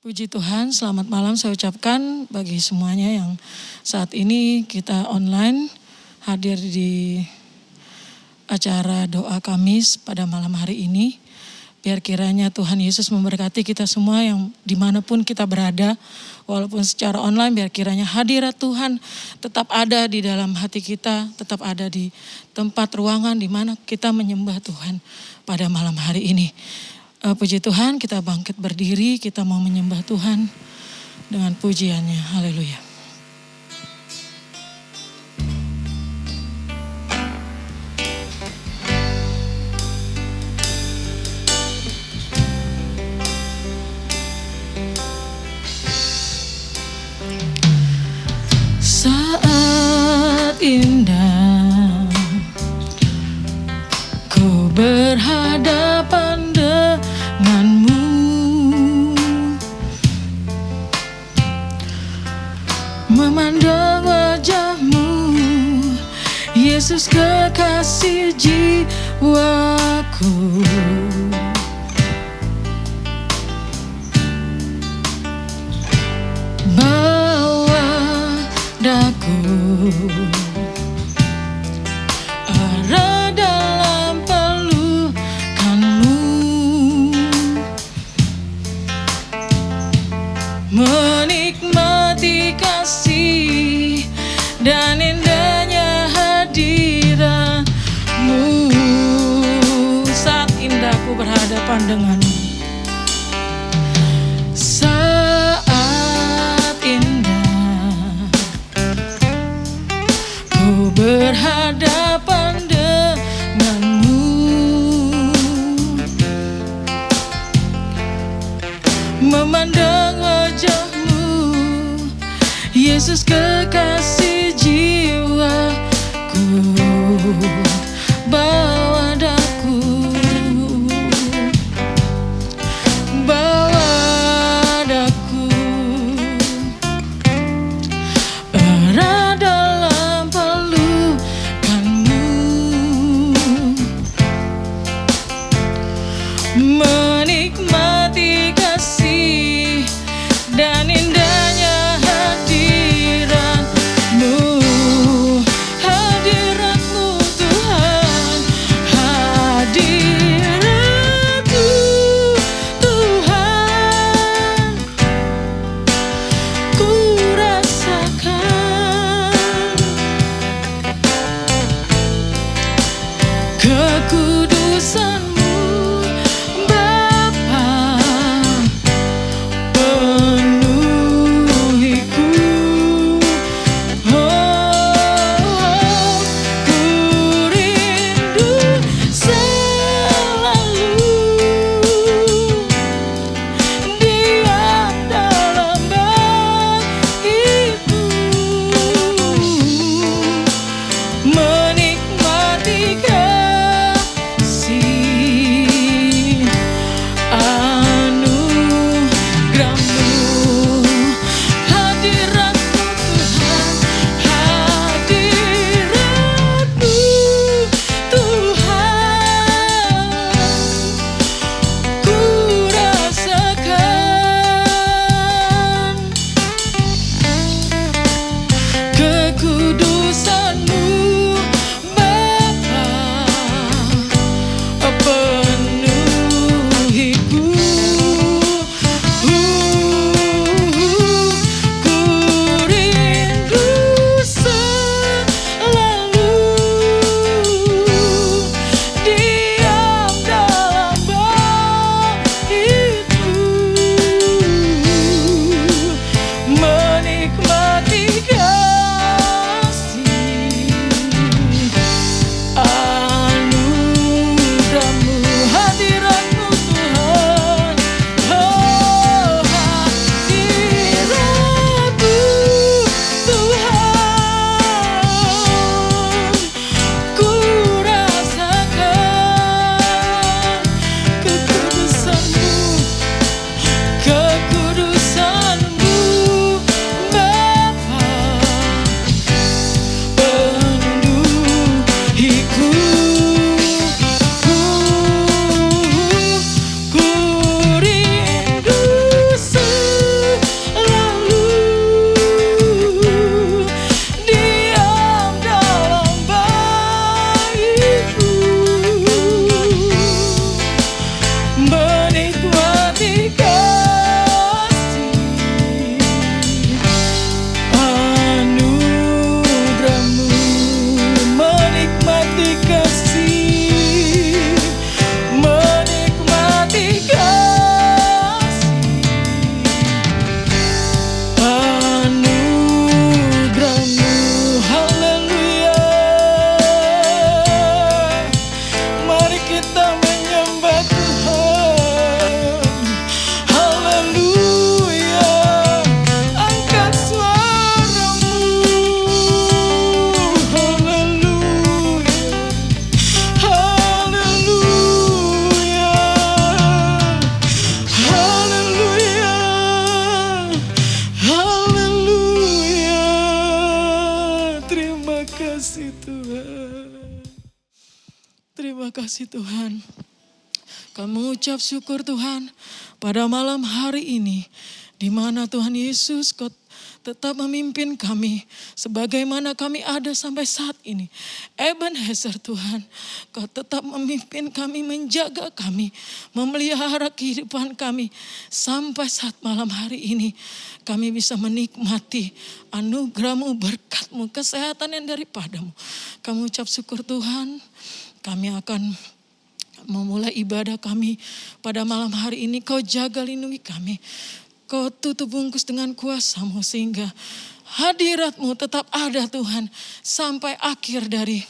Puji Tuhan, selamat malam saya ucapkan bagi semuanya yang saat ini kita online hadir di acara doa Kamis pada malam hari ini. Biar kiranya Tuhan Yesus memberkati kita semua yang dimanapun kita berada, walaupun secara online, biar kiranya hadirat Tuhan tetap ada di dalam hati kita, tetap ada di tempat ruangan di mana kita menyembah Tuhan pada malam hari ini. Puji Tuhan, kita bangkit berdiri, kita mau menyembah Tuhan dengan pujiannya. Haleluya. Saat indah ku berhadapan denganmu, memandang wajahmu, Yesus kekasih jiwaku. Bawa daku ada dalam pelukanmu, menikmati kasih dan indahnya hadiratmu. Saat indah ku berhadapan denganmu. Saat indah ku berhadapan denganmu, memandang wajahmu, Yesus kekasih jiwaku. Bawa daku, bawa daku, erat dalam pelukanmu, menikmati kasih dan indahnya hadiratmu. Hadiratmu Tuhan, hadiratmu Tuhan, ku rasakan kekudusanmu Bapa, penuhiku. Oh, ku rindu selalu diam dalam baitmu, menikmati kasih kasih Tuhan. Terima kasih Tuhan. Kami mengucap syukur Tuhan pada malam hari ini, di mana Tuhan Yesus Kau tetap memimpin kami sebagaimana kami ada sampai saat ini. Ebenezer Tuhan, Kau tetap memimpin kami, menjaga kami, memelihara kehidupan kami sampai saat malam hari ini. Kami bisa menikmati anugerah-Mu, berkat-Mu, kesehatan yang daripadamu. Kami ucap syukur Tuhan. Kami akan memulai ibadah kami pada malam hari ini. Kau jaga lindungi kami. Kau tutup bungkus dengan kuasa-Mu sehingga hadirat-Mu tetap ada Tuhan sampai akhir dari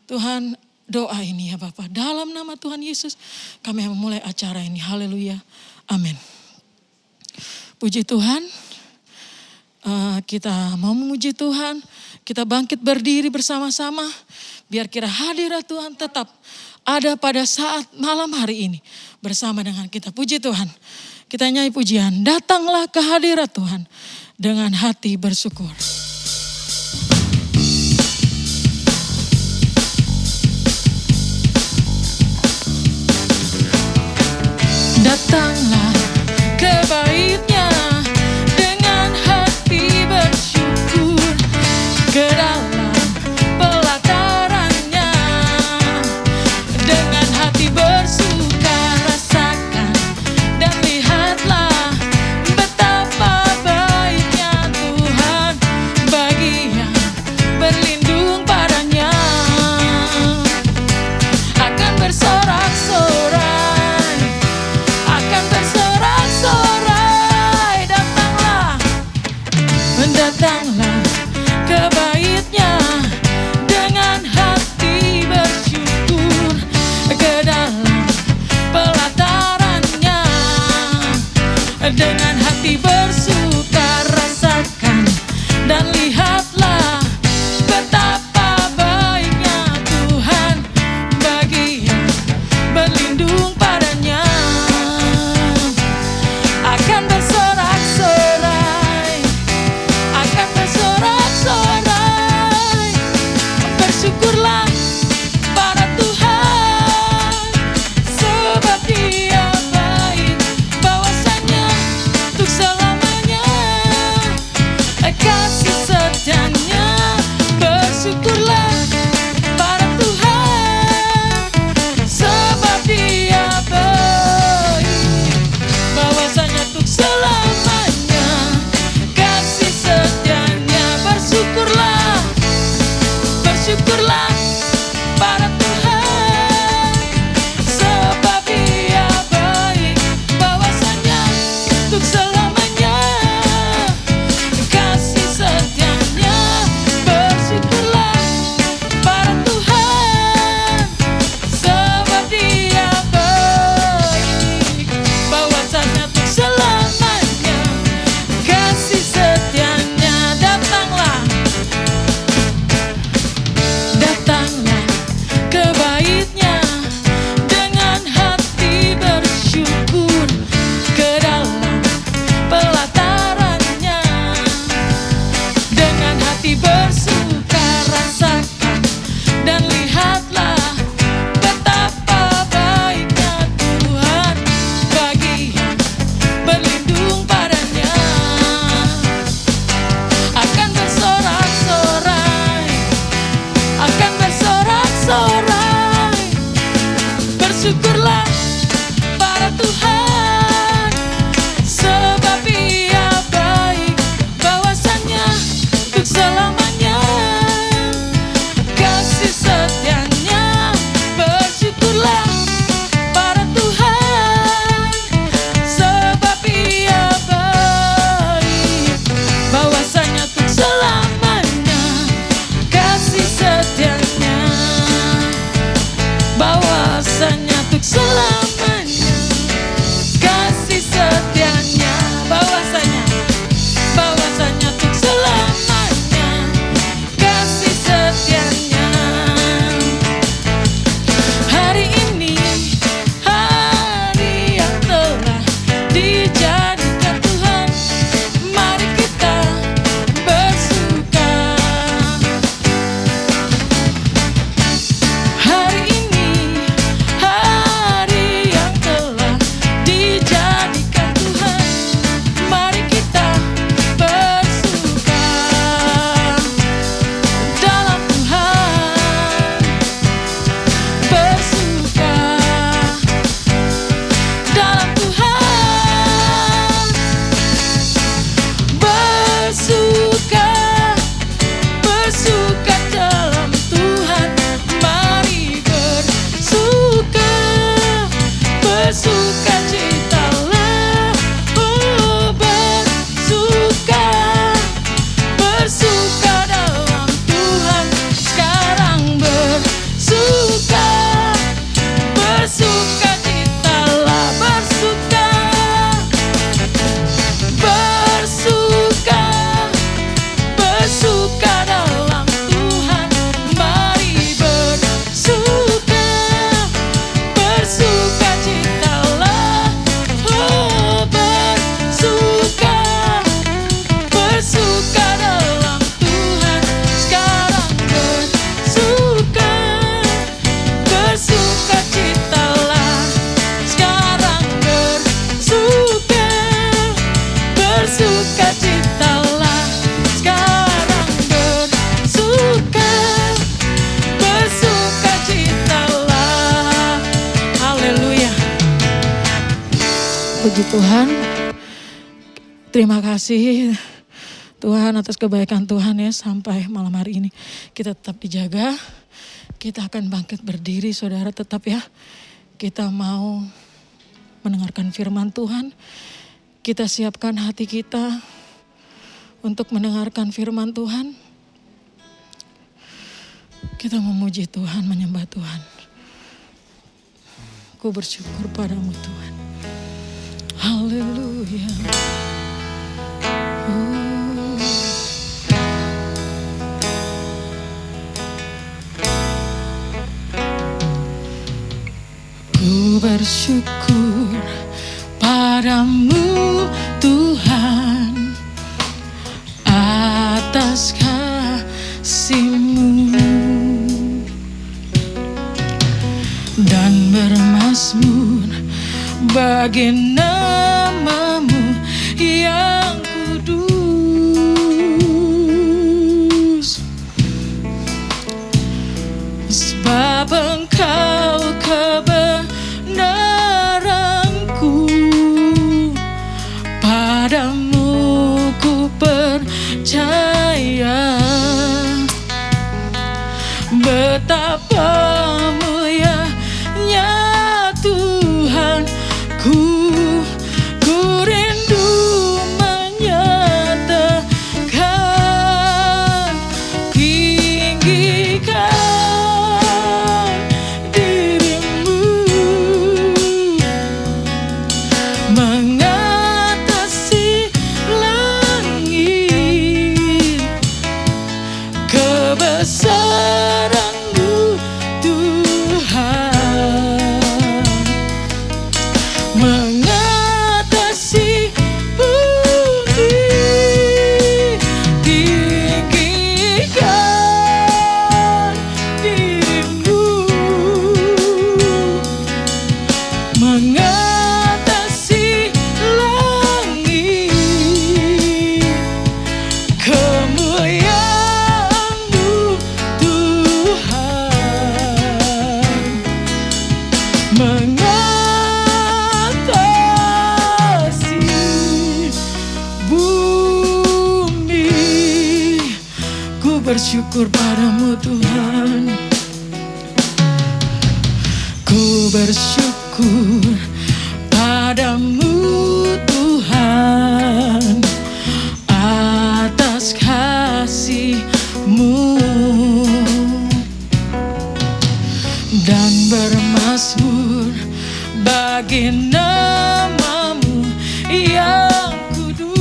Tuhan doa ini ya Bapak. Dalam nama Tuhan Yesus kami memulai acara ini. Haleluya. Amin. Puji Tuhan. Kita mau memuji Tuhan. Kita bangkit berdiri bersama-sama. Biar kira hadirat Tuhan tetap ada pada saat malam hari ini bersama dengan kita. Puji Tuhan. Kita nyanyi pujian, datanglah ke hadirat Tuhan dengan hati bersyukur. Datanglah ke bait-Nya dengan hati bersyukur, ke dalam pelataran-Nya dengan hati bersuka rasakan dan lihatlah betapa baiknya Tuhan bagi yang berlindung padanya. Akan bersorak-sorai, akan bersorak-sorai, datanglah, datanglah ke bait-Nya dengan hati bersyukur, ke dalam pelataran-Nya dengan hati bersuka rasakan dan lihatlah betapa baiknya Tuhan bagi yang berlindung padanya. Akan bersorak-sorai, akan bersorak-sorai, bersyukurlah pada Tuhan sebab Dia baik, bahwasanya untuk selamanya kasih setianya. Bersyukurlah pada Tuhan sebab Dia baik, bahwasanya untuk selamanya kasih setianya. Bersyukurlah, bersyukurlah pada Tuhan sebab Dia baik, bahwasanya untuk selamanya kasih setianya. Bersyukurlah pada Tuhan sebab Dia baik, bahwasanya untuk selamanya kasih setianya. Datanglah, datanglah ke bait-Nya dengan hati bersyukur, ke dalam pelataran-Nya dengan hati bersuka rasakan dan lihatlah betapa baiknya Tuhan bagi yang berlindung padanya. Akan bersorak-sorai, akan bersorak-sorai, bersyukurlah pada Tuhan sebab Dia baik, bahwasanya untuk selamanya kasih setia. Puji Tuhan, terima kasih Tuhan atas kebaikan Tuhan ya, sampai malam hari ini kita tetap dijaga. Kita akan bangkit berdiri saudara, tetap ya. Kita mau mendengarkan firman Tuhan. Kita siapkan hati kita untuk mendengarkan firman Tuhan. Kita memuji Tuhan, menyembah Tuhan. Ku bersyukur padamu Tuhan. Haleluya. Ku bersyukur padamu Tuhan atas kasih-Mu dan bermazmur bagi nama-Mu yang kudus. Sebab Engkau kebenaranku, padamu ku percaya. Betapa mulianya Tuhan, ku rindu menyatakan, tinggikan dirimu mengatasi langit. Kebesaran-Mu Tuhan mengatasi bumi. Tinggikan dirimu mengatasi langit. Kemuliaan-Mu Tuhan mengatasi bumi. Ku bersyukur padamu Tuhan. Ku bersyukur padamu Tuhan atas kasih-Mu dan bermazmur bagi nama-Mu yang kudus.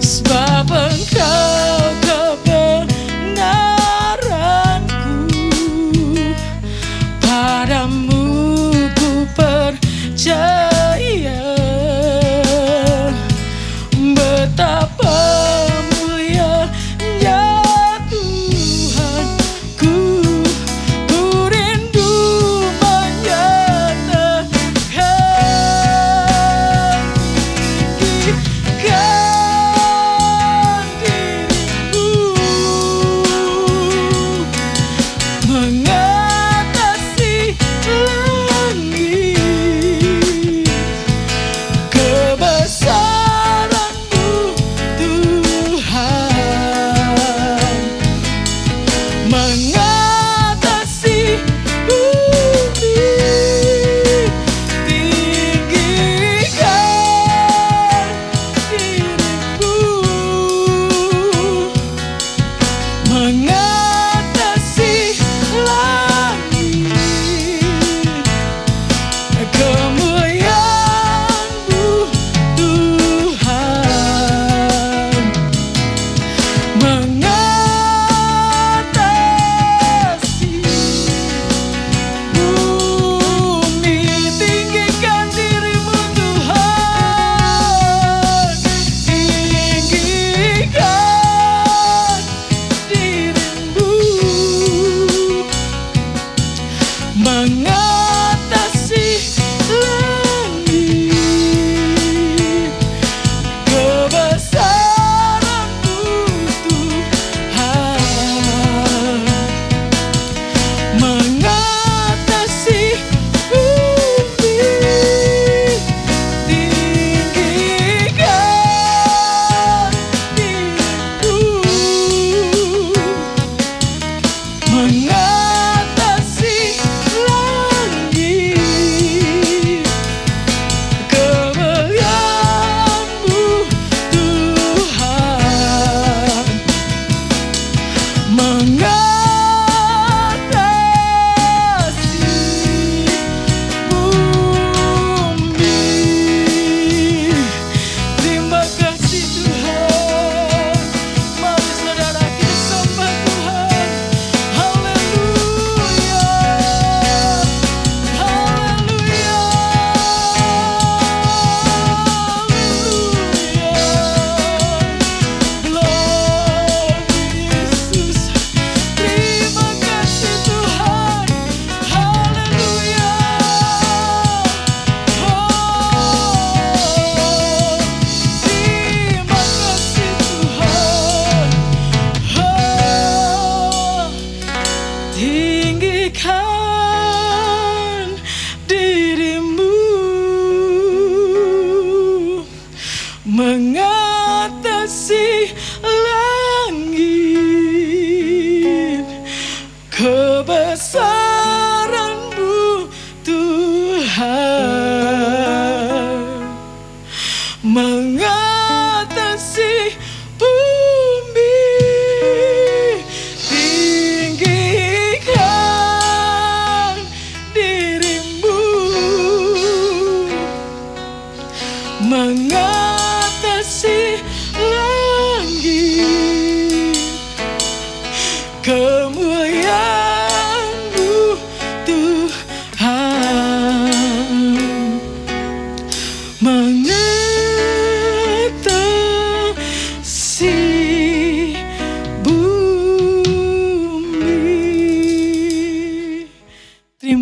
Sebab Engkau kebenaranku, padamu ku percaya. Betapa mulianya Tuhan, ku rindu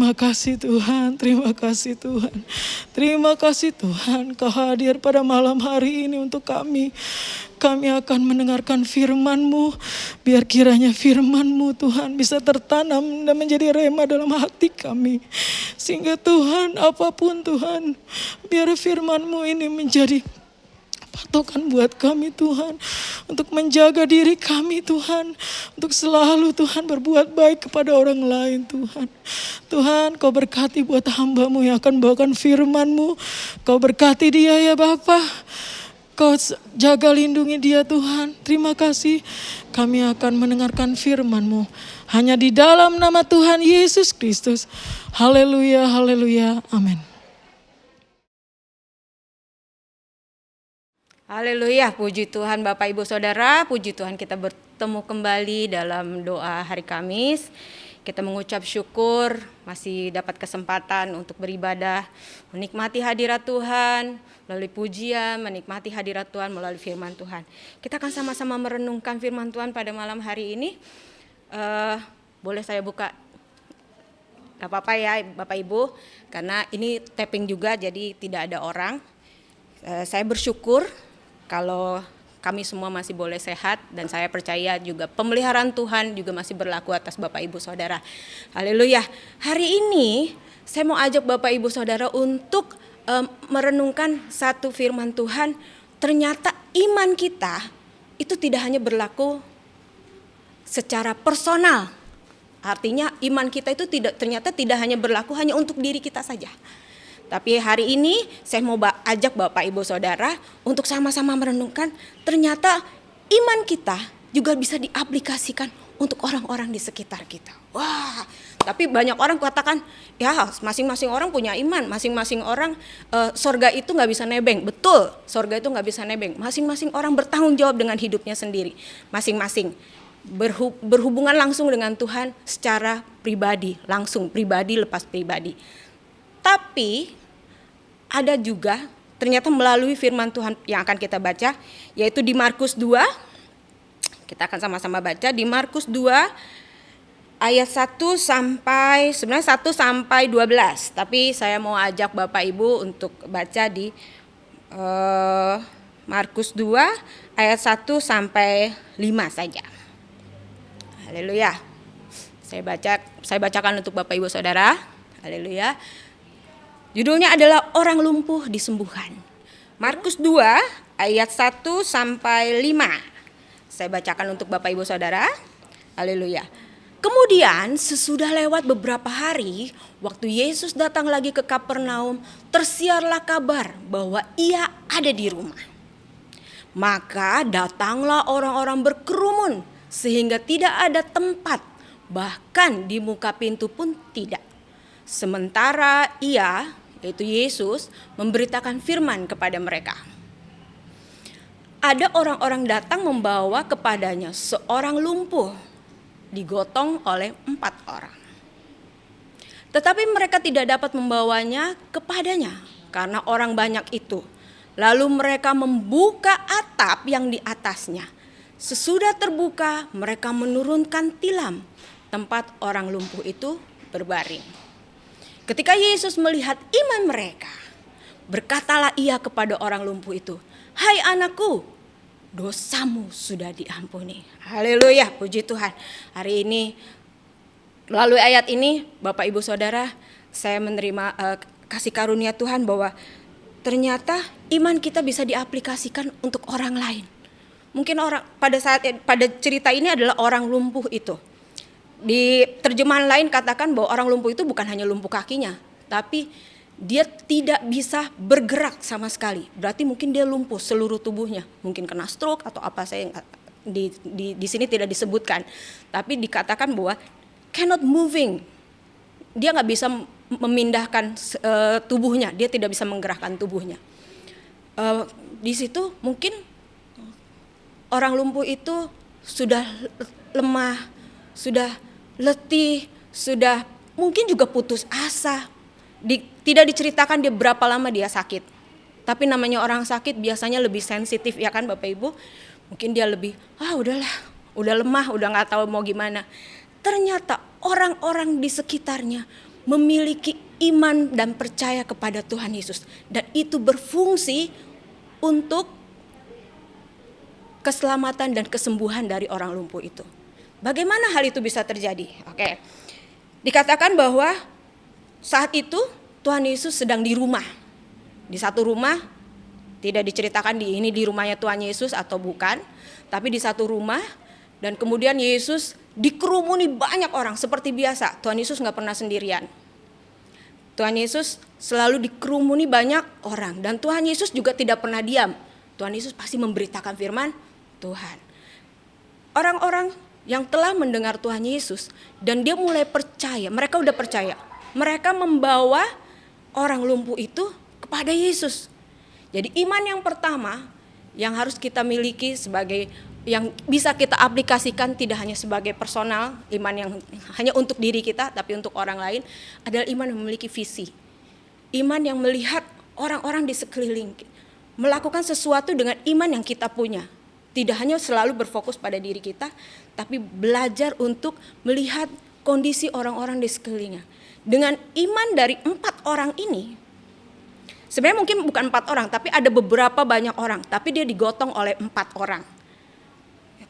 Terima kasih Tuhan, terima kasih Tuhan. Terima kasih Tuhan, Kau hadir pada malam hari ini untuk kami. Kami akan mendengarkan firman-Mu. Biar kiranya firman-Mu Tuhan bisa tertanam dan menjadi rema dalam hati kami. Sehingga Tuhan, apapun Tuhan, biar firman-Mu ini menjadi patokan buat kami Tuhan, untuk menjaga diri kami Tuhan, untuk selalu Tuhan berbuat baik kepada orang lain Tuhan. Tuhan, Kau berkati buat hamba-Mu yang akan bawakan firman-Mu. Kau berkati dia ya Bapa. Kau jaga lindungi dia Tuhan. Terima kasih, kami akan mendengarkan firman-Mu hanya di dalam nama Tuhan Yesus Kristus. Haleluya, haleluya, amin. Haleluya, puji Tuhan Bapak Ibu Saudara, puji Tuhan kita bertemu kembali dalam doa hari Kamis. Kita mengucap syukur masih dapat kesempatan untuk beribadah, menikmati hadirat Tuhan melalui pujian, menikmati hadirat Tuhan melalui firman Tuhan. Kita akan sama-sama merenungkan firman Tuhan pada malam hari ini. Boleh saya buka? Gak apa-apa ya Bapak Ibu, karena ini tapping juga jadi tidak ada orang. Saya bersyukur kalau kami semua masih boleh sehat, dan saya percaya juga pemeliharaan Tuhan juga masih berlaku atas Bapak Ibu Saudara. Haleluya. Hari ini saya mau ajak Bapak Ibu Saudara untuk merenungkan satu firman Tuhan. Ternyata iman kita itu tidak hanya berlaku secara personal. Artinya iman kita itu ternyata tidak hanya berlaku hanya untuk diri kita saja. Tapi hari ini saya mau ajak Bapak Ibu Saudara untuk sama-sama merenungkan, ternyata iman kita juga bisa diaplikasikan untuk orang-orang di sekitar kita. Wah, tapi banyak orang katakan, ya masing-masing orang punya iman, masing-masing orang sorga itu gak bisa nebeng. Betul, sorga itu gak bisa nebeng. Masing-masing orang bertanggung jawab dengan hidupnya sendiri. Masing-masing berhubungan langsung dengan Tuhan secara pribadi, langsung pribadi lepas pribadi. Tapi ada juga ternyata melalui firman Tuhan yang akan kita baca, yaitu di Markus 2. Kita akan sama-sama baca di Markus 2 ayat 1 sampai 12. Tapi saya mau ajak Bapak Ibu untuk baca di Markus 2 ayat 1 sampai 5 saja. Haleluya. Saya bacakan untuk Bapak Ibu Saudara. Haleluya. Judulnya adalah orang lumpuh disembuhkan. Markus 2 ayat 1 sampai 5. Saya bacakan untuk Bapak Ibu Saudara. Haleluya. Kemudian sesudah lewat beberapa hari, waktu Yesus datang lagi ke Kapernaum, tersiarlah kabar bahwa ia ada di rumah. Maka datanglah orang-orang berkerumun sehingga tidak ada tempat, bahkan di muka pintu pun tidak. Sementara ia, yaitu Yesus, memberitakan firman kepada mereka. Ada orang-orang datang membawa kepadanya seorang lumpuh, digotong oleh 4 orang. Tetapi mereka tidak dapat membawanya kepadanya karena orang banyak itu. Lalu mereka membuka atap yang di atasnya. Sesudah terbuka, mereka menurunkan tilam tempat orang lumpuh itu berbaring. Ketika Yesus melihat iman mereka, berkatalah ia kepada orang lumpuh itu, "Hai anakku, dosamu sudah diampuni." Haleluya, puji Tuhan. Hari ini, melalui ayat ini, Bapak Ibu Saudara, saya menerima kasih karunia Tuhan bahwa ternyata iman kita bisa diaplikasikan untuk orang lain. Mungkin orang pada cerita ini adalah orang lumpuh itu. Di terjemahan lain katakan bahwa orang lumpuh itu bukan hanya lumpuh kakinya, tapi dia tidak bisa bergerak sama sekali. Berarti mungkin dia lumpuh seluruh tubuhnya, mungkin kena stroke atau apa, saya di sini tidak disebutkan. Tapi dikatakan bahwa cannot moving, dia nggak bisa memindahkan tubuhnya, dia tidak bisa menggerakkan tubuhnya. Di situ mungkin orang lumpuh itu sudah lemah, sudah letih, sudah mungkin juga putus asa. Tidak diceritakan dia berapa lama dia sakit. Tapi namanya orang sakit biasanya lebih sensitif ya kan Bapak Ibu. Mungkin dia lebih, udahlah, udah lemah, udah gak tahu mau gimana. Ternyata orang-orang di sekitarnya memiliki iman dan percaya kepada Tuhan Yesus. Dan itu berfungsi untuk keselamatan dan kesembuhan dari orang lumpuh itu. Bagaimana hal itu bisa terjadi? Oke. Dikatakan bahwa saat itu Tuhan Yesus sedang di rumah. Di satu rumah, tidak diceritakan ini di rumahnya Tuhan Yesus atau bukan, tapi di satu rumah, dan kemudian Yesus dikerumuni banyak orang seperti biasa. Tuhan Yesus nggak pernah sendirian. Tuhan Yesus selalu dikerumuni banyak orang, dan Tuhan Yesus juga tidak pernah diam. Tuhan Yesus pasti memberitakan firman Tuhan. Orang-orang yang telah mendengar Tuhan Yesus dan dia mulai percaya, mereka udah percaya. Mereka membawa orang lumpuh itu kepada Yesus. Jadi iman yang pertama yang harus kita miliki sebagai yang bisa kita aplikasikan tidak hanya sebagai personal, iman yang hanya untuk diri kita tapi untuk orang lain, adalah iman yang memiliki visi. Iman yang melihat orang-orang di sekeliling, melakukan sesuatu dengan iman yang kita punya. Tidak hanya selalu berfokus pada diri kita, tapi belajar untuk melihat kondisi orang-orang di sekelilingnya. Dengan iman dari 4 orang ini, sebenarnya mungkin bukan 4 orang, tapi ada beberapa banyak orang, tapi dia digotong oleh 4 orang.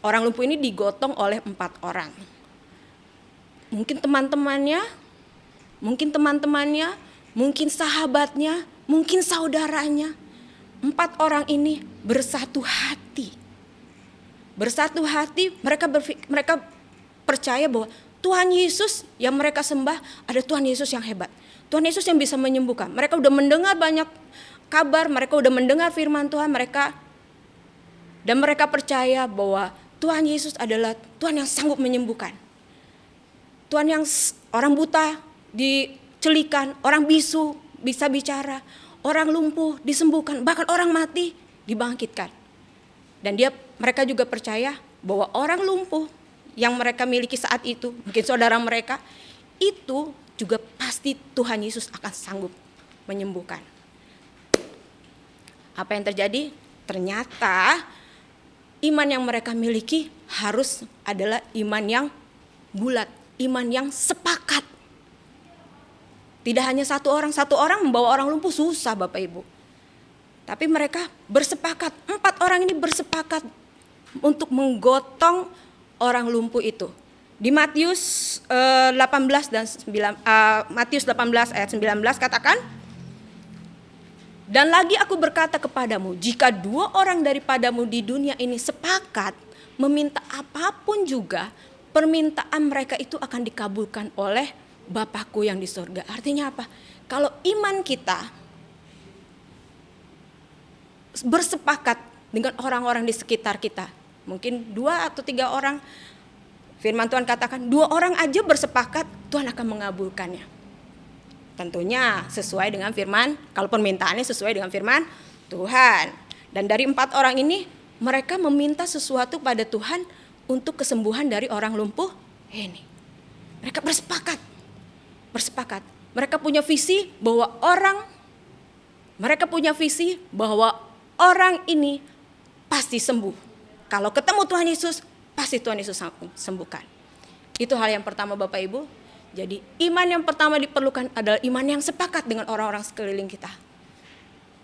Orang lumpuh ini digotong oleh 4 orang. Mungkin teman-temannya, mungkin sahabatnya, mungkin saudaranya. 4 orang ini bersatu hati. Bersatu hati, mereka percaya bahwa Tuhan Yesus yang mereka sembah ada Tuhan Yesus yang hebat. Tuhan Yesus yang bisa menyembuhkan. Mereka udah mendengar banyak kabar, mereka udah mendengar firman Tuhan, dan mereka percaya bahwa Tuhan Yesus adalah Tuhan yang sanggup menyembuhkan. Tuhan yang orang buta dicelikan, orang bisu bisa bicara, orang lumpuh disembuhkan, bahkan orang mati dibangkitkan. Dan mereka juga percaya bahwa orang lumpuh yang mereka miliki saat itu, mungkin saudara mereka, itu juga pasti Tuhan Yesus akan sanggup menyembuhkan. Apa yang terjadi? Ternyata iman yang mereka miliki harus adalah iman yang bulat, iman yang sepakat. Tidak hanya satu orang membawa orang lumpuh susah Bapak Ibu. Tapi mereka bersepakat, 4 orang ini bersepakat untuk menggotong orang lumpuh itu. Di Matius 18 ayat 19 katakan, dan lagi aku berkata kepadamu, jika 2 orang daripadamu di dunia ini sepakat meminta apapun juga, permintaan mereka itu akan dikabulkan oleh Bapakku yang di surga. Artinya apa? Kalau iman kita bersepakat dengan orang-orang di sekitar kita, mungkin 2 atau 3 orang, firman Tuhan katakan 2 orang aja bersepakat, Tuhan akan mengabulkannya. Tentunya sesuai dengan firman, kalau permintaannya sesuai dengan firman Tuhan. Dan dari 4 orang ini, mereka meminta sesuatu pada Tuhan untuk kesembuhan dari orang lumpuh ini. Mereka bersepakat. Mereka punya visi bahwa orang ini pasti sembuh. Kalau ketemu Tuhan Yesus, pasti Tuhan Yesus sembuhkan. Itu hal yang pertama Bapak Ibu. Jadi iman yang pertama diperlukan adalah iman yang sepakat dengan orang-orang sekeliling kita.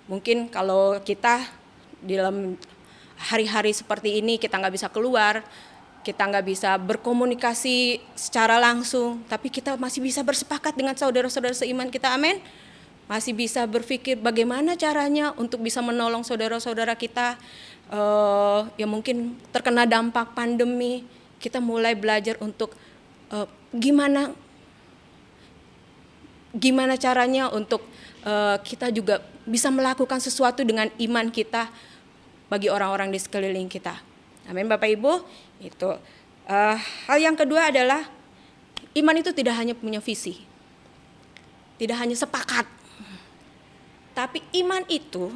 Mungkin kalau kita di dalam hari-hari seperti ini kita nggak bisa keluar, kita nggak bisa berkomunikasi secara langsung, tapi kita masih bisa bersepakat dengan saudara-saudara seiman kita, amin. Masih bisa berpikir bagaimana caranya untuk bisa menolong saudara-saudara kita yang mungkin terkena dampak pandemi. Kita mulai belajar untuk gimana caranya untuk kita juga bisa melakukan sesuatu dengan iman kita bagi orang-orang di sekeliling kita. Amin Bapak Ibu. Itu hal yang kedua adalah iman itu tidak hanya punya visi, tidak hanya sepakat, tapi iman itu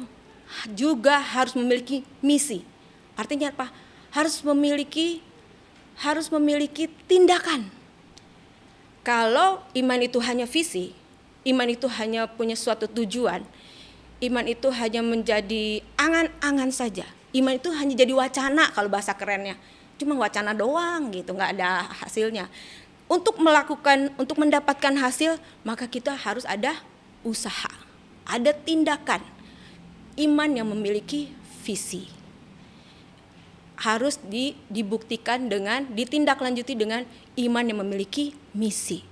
juga harus memiliki misi. Artinya apa? Harus memiliki tindakan. Kalau iman itu hanya visi, iman itu hanya punya suatu tujuan, iman itu hanya menjadi angan-angan saja. Iman itu hanya jadi wacana kalau bahasa kerennya. Cuma wacana doang gitu, nggak ada hasilnya. untuk mendapatkan hasil, maka kita harus ada usaha, ada tindakan. Iman yang memiliki visi harus dibuktikan dengan, ditindaklanjuti dengan iman yang memiliki misi.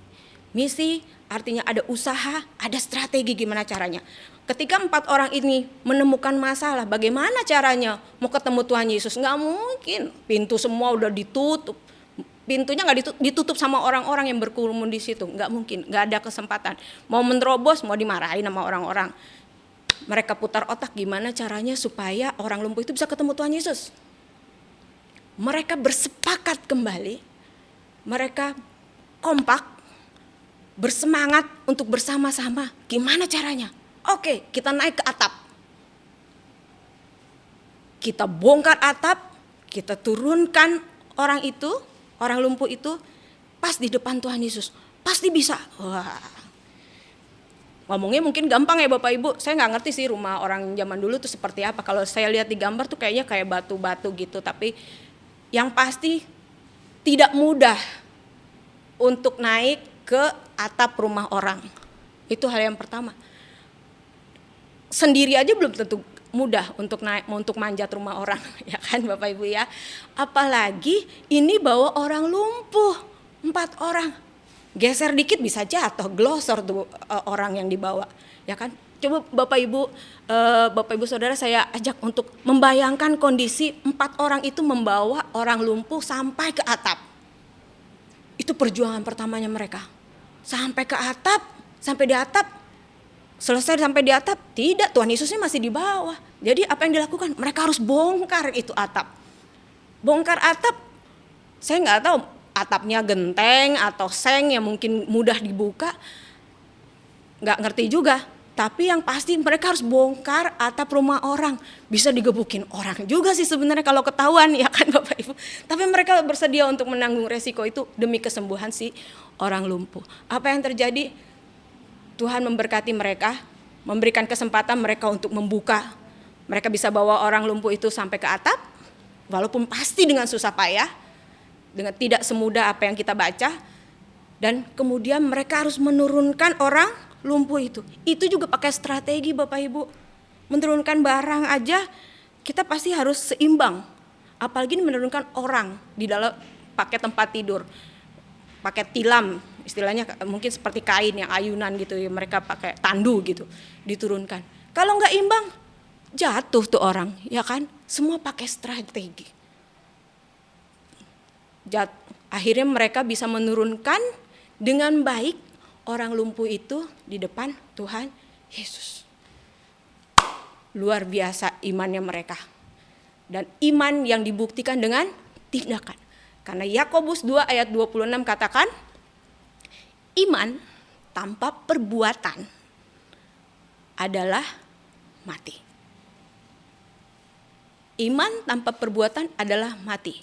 Misi artinya ada usaha, ada strategi gimana caranya. Ketika 4 orang ini menemukan masalah, bagaimana caranya mau ketemu Tuhan Yesus? Nggak mungkin, pintu semua udah ditutup. Pintunya nggak ditutup sama orang-orang yang berkerumun di situ. Nggak mungkin, nggak ada kesempatan. Mau menerobos, mau dimarahin sama orang-orang. Mereka putar otak gimana caranya supaya orang lumpuh itu bisa ketemu Tuhan Yesus. Mereka bersepakat kembali, mereka kompak, bersemangat untuk bersama-sama. Gimana caranya? Oke, kita naik ke atap. Kita bongkar atap, kita turunkan orang itu, orang lumpuh itu pas di depan Tuhan Yesus. Pasti bisa. Wah. Ngomongnya mungkin gampang ya Bapak Ibu. Saya nggak ngerti sih rumah orang zaman dulu tuh seperti apa. Kalau saya lihat di gambar tuh kayaknya kayak batu-batu gitu. Tapi yang pasti tidak mudah untuk naik ke atap rumah orang. Itu hal yang pertama. Sendiri aja belum tentu mudah untuk naik, untuk manjat rumah orang, ya kan Bapak Ibu ya. Apalagi ini bawa orang lumpuh, 4 orang. Geser dikit bisa jatuh, glosor tuh orang yang dibawa, ya kan. Coba Bapak Ibu Saudara saya ajak untuk membayangkan kondisi 4 orang itu membawa orang lumpuh sampai ke atap. Itu perjuangan pertamanya mereka. Sampai ke atap, sampai di atap. Selesai sampai di atap, tidak, Tuhan Yesusnya masih di bawah. Jadi apa yang dilakukan? Mereka harus bongkar itu atap. Bongkar atap, saya nggak tahu atapnya genteng atau seng yang mungkin mudah dibuka. Nggak ngerti juga. Tapi yang pasti mereka harus bongkar atap rumah orang. Bisa digebukin orang juga sih sebenarnya kalau ketahuan, ya kan Bapak Ibu. Tapi mereka bersedia untuk menanggung resiko itu demi kesembuhan si orang lumpuh. Apa yang terjadi? Tuhan memberkati mereka, memberikan kesempatan mereka untuk membuka. Mereka bisa bawa orang lumpuh itu sampai ke atap, walaupun pasti dengan susah payah, dengan tidak semudah apa yang kita baca. Dan kemudian mereka harus menurunkan orang lumpuh itu. Itu juga pakai strategi Bapak Ibu. Menurunkan barang aja kita pasti harus seimbang. Apalagi menurunkan orang di dalam pakai tempat tidur. Pakai tilam, istilahnya mungkin seperti kain yang ayunan gitu ya, mereka pakai tandu gitu, diturunkan. Kalau nggak imbang, jatuh tuh orang, ya kan? Semua pakai strategi. Akhirnya mereka bisa menurunkan dengan baik orang lumpuh itu di depan Tuhan Yesus. Luar biasa imannya mereka. Dan iman yang dibuktikan dengan tindakan. Karena Yakobus 2 ayat 26 katakan, iman tanpa perbuatan adalah mati. Iman tanpa perbuatan adalah mati.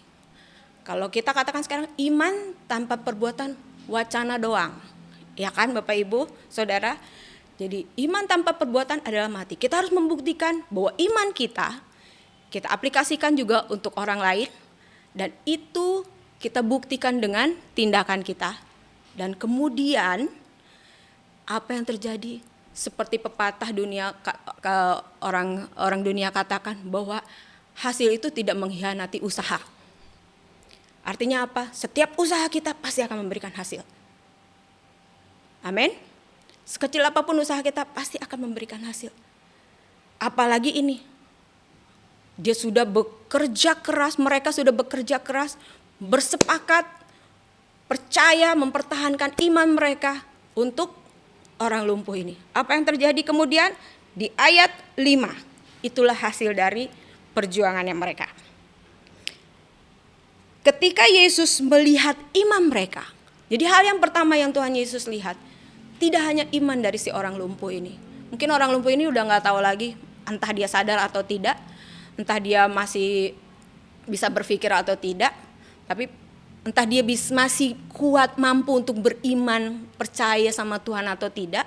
Kalau kita katakan sekarang iman tanpa perbuatan wacana doang. Ya kan Bapak Ibu, Saudara? Jadi iman tanpa perbuatan adalah mati. Kita harus membuktikan bahwa iman kita aplikasikan juga untuk orang lain. Dan itu kita buktikan dengan tindakan kita. Dan kemudian apa yang terjadi? Seperti pepatah dunia, orang dunia katakan bahwa hasil itu tidak mengkhianati usaha. Artinya apa? Setiap usaha kita pasti akan memberikan hasil. Amin. Sekecil apapun usaha kita pasti akan memberikan hasil. Apalagi ini. Dia sudah bekerja keras, mereka sudah bekerja keras, bersepakat, percaya mempertahankan iman mereka untuk orang lumpuh ini. Apa yang terjadi kemudian? Di ayat 5, itulah hasil dari perjuangannya mereka. Ketika Yesus melihat iman mereka, jadi hal yang pertama yang Tuhan Yesus lihat, tidak hanya iman dari si orang lumpuh ini. Mungkin orang lumpuh ini udah gak tahu lagi, entah dia sadar atau tidak, entah dia masih bisa berpikir atau tidak, tapi entah dia masih kuat mampu untuk beriman, percaya sama Tuhan atau tidak.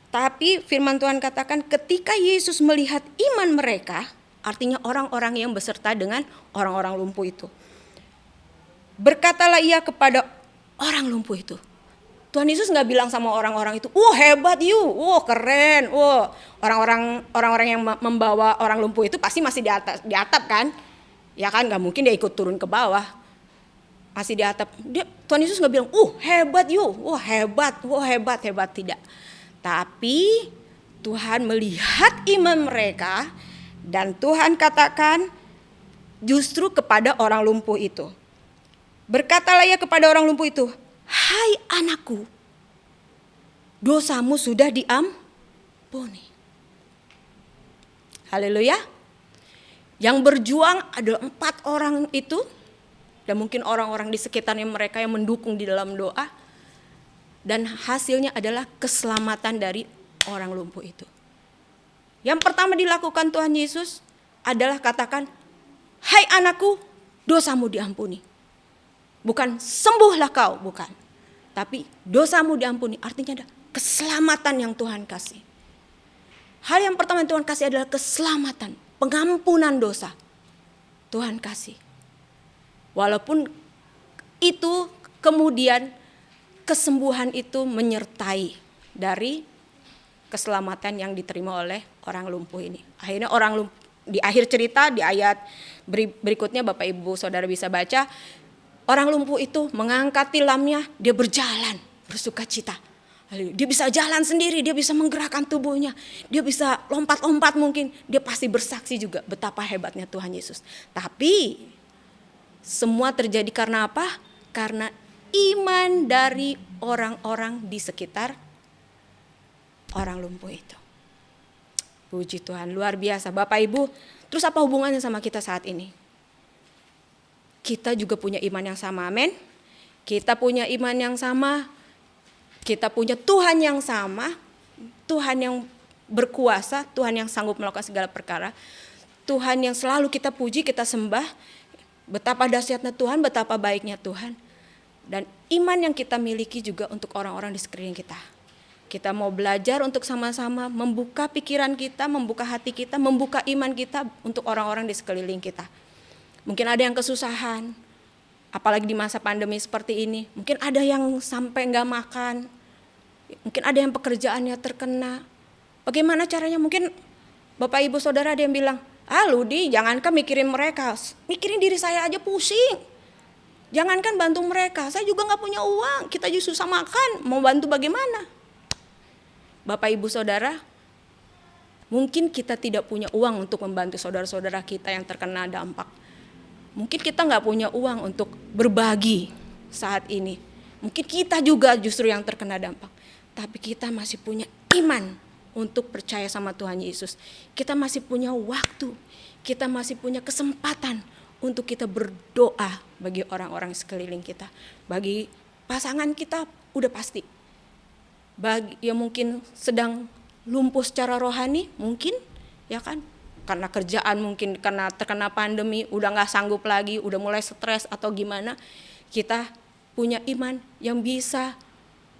Tapi firman Tuhan katakan ketika Yesus melihat iman mereka, artinya orang-orang yang beserta dengan orang-orang lumpuh itu. Berkatalah ia kepada orang lumpuh itu. Tuhan Yesus nggak bilang sama orang-orang itu, hebat you, keren, orang-orang yang membawa orang lumpuh itu pasti masih di atap kan, ya kan, nggak mungkin dia ikut turun ke bawah, masih di atap. Tuhan Yesus nggak bilang, hebat you, hebat, tidak. Tapi Tuhan melihat iman mereka dan Tuhan katakan justru kepada orang lumpuh itu. Berkatalah ia kepada orang lumpuh itu, hai anakku, dosamu sudah diampuni. Haleluya. Yang berjuang adalah 4 orang itu, dan mungkin orang-orang di sekitarnya mereka yang mendukung di dalam doa. Dan hasilnya adalah keselamatan dari orang lumpuh itu. Yang pertama dilakukan Tuhan Yesus adalah katakan, hai anakku, dosamu diampuni. Bukan sembuhlah kau, bukan. Tapi dosamu diampuni, artinya ada keselamatan yang Tuhan kasih. Hal yang pertama yang Tuhan kasih adalah keselamatan, pengampunan dosa. Tuhan kasih. Walaupun itu kemudian kesembuhan itu menyertai dari keselamatan yang diterima oleh orang lumpuh ini. Akhirnya orang lumpuh, di akhir cerita di ayat berikutnya Bapak Ibu Saudara bisa baca, orang lumpuh itu mengangkat tilamnya, dia berjalan bersukacita. Dia bisa jalan sendiri, dia bisa menggerakkan tubuhnya, dia bisa lompat-lompat mungkin, dia pasti bersaksi juga betapa hebatnya Tuhan Yesus. Tapi semua terjadi karena apa? Karena iman dari orang-orang di sekitar orang lumpuh itu. Puji Tuhan, luar biasa Bapak Ibu. Terus apa hubungannya sama kita saat ini? Kita juga punya iman yang sama, amin. Kita punya iman yang sama, kita punya Tuhan yang sama, Tuhan yang berkuasa, Tuhan yang sanggup melakukan segala perkara, Tuhan yang selalu kita puji, kita sembah, betapa dahsyatnya Tuhan, betapa baiknya Tuhan. Dan iman yang kita miliki juga untuk orang-orang di sekeliling kita. Kita mau belajar untuk sama-sama membuka pikiran kita, membuka hati kita, membuka iman kita untuk orang-orang di sekeliling kita. Mungkin ada yang kesusahan, apalagi di masa pandemi seperti ini. Mungkin ada yang sampai nggak makan, mungkin ada yang pekerjaannya terkena. Bagaimana caranya? Mungkin Bapak Ibu Saudara ada yang bilang, Ludi jangankan mikirin mereka, mikirin diri saya aja pusing. Jangankan bantu mereka, saya juga nggak punya uang, kita juga susah makan, mau bantu bagaimana? Bapak Ibu Saudara, mungkin kita tidak punya uang untuk membantu saudara-saudara kita yang terkena dampak. Mungkin kita nggak punya uang untuk berbagi saat ini. Mungkin kita juga justru yang terkena dampak. Tapi kita masih punya iman untuk percaya sama Tuhan Yesus. Kita masih punya waktu. Kita masih punya kesempatan untuk kita berdoa bagi orang-orang sekeliling kita. Bagi pasangan kita udah pasti. Bagi yang mungkin sedang lumpuh secara rohani mungkin, ya kan? Karena kerjaan mungkin, karena terkena pandemi, udah gak sanggup lagi, udah mulai stres atau gimana. Kita punya iman yang bisa